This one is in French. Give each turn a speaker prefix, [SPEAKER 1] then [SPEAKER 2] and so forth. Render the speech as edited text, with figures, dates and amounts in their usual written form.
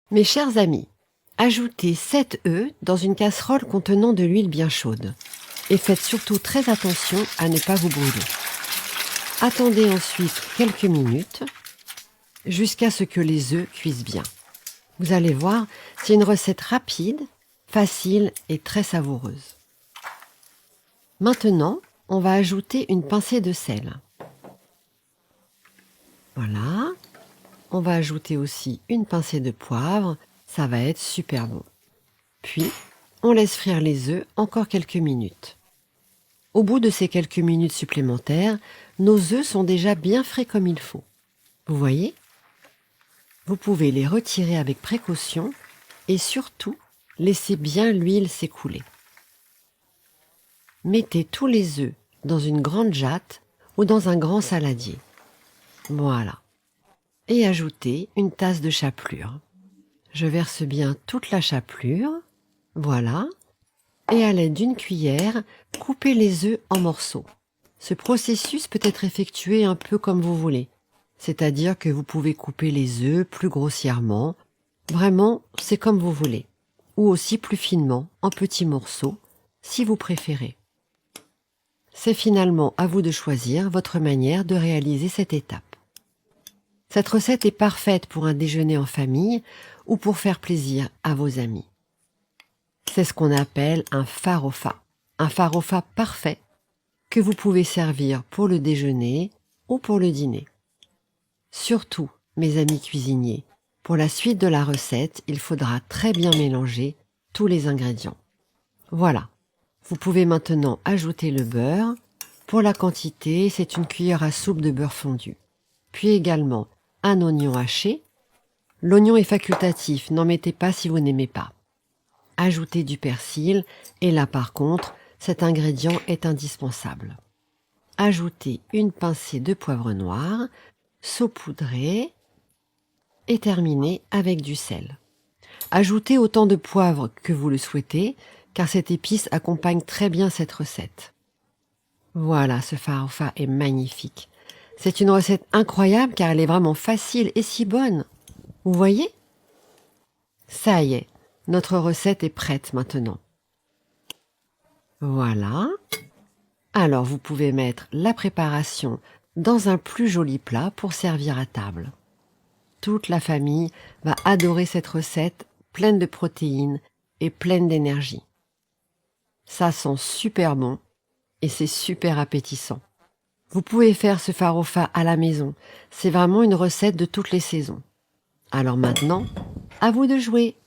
[SPEAKER 1] Mes chers amis, ajoutez 7 œufs dans une casserole contenant de l'huile bien chaude. Et faites surtout très attention à ne pas vous brûler. Attendez ensuite quelques minutes jusqu'à ce que les œufs cuisent bien. Vous allez voir, c'est une recette rapide, facile et très savoureuse. Maintenant, on va ajouter une pincée de sel. Voilà. On va ajouter aussi une pincée de poivre, ça va être super bon. Puis, on laisse frire les œufs encore quelques minutes. Au bout de ces quelques minutes supplémentaires, nos œufs sont déjà bien frais comme il faut. Vous voyez ? Vous pouvez les retirer avec précaution et surtout, laissez bien l'huile s'écouler. Mettez tous les œufs dans une grande jatte ou dans un grand saladier. Voilà. Et ajoutez une tasse de chapelure. Je verse bien toute la chapelure, voilà, et à l'aide d'une cuillère, coupez les œufs en morceaux. Ce processus peut être effectué un peu comme vous voulez, c'est-à-dire que vous pouvez couper les œufs plus grossièrement, vraiment c'est comme vous voulez, ou aussi plus finement, en petits morceaux, si vous préférez. C'est finalement à vous de choisir votre manière de réaliser cette étape. Cette recette est parfaite pour un déjeuner en famille ou pour faire plaisir à vos amis. C'est ce qu'on appelle un farofa parfait que vous pouvez servir pour le déjeuner ou pour le dîner. Surtout, mes amis cuisiniers, pour la suite de la recette, il faudra très bien mélanger tous les ingrédients. Voilà, vous pouvez maintenant ajouter le beurre. Pour la quantité, c'est une cuillère à soupe de beurre fondu. Puis également un oignon haché. L'oignon est facultatif, n'en mettez pas si vous n'aimez pas. Ajoutez du persil, et là par contre, cet ingrédient est indispensable. Ajoutez une pincée de poivre noir, saupoudré, et terminez avec du sel. Ajoutez autant de poivre que vous le souhaitez, car cette épice accompagne très bien cette recette. Voilà, ce farofa est magnifique. C'est une recette incroyable car elle est vraiment facile et si bonne. Vous voyez ? Ça y est, notre recette est prête maintenant. Voilà. Alors vous pouvez mettre la préparation dans un plus joli plat pour servir à table. Toute la famille va adorer cette recette pleine de protéines et pleine d'énergie. Ça sent super bon et c'est super appétissant. Vous pouvez faire ce farofa à la maison. C'est vraiment une recette de toutes les saisons. Alors maintenant, à vous de jouer.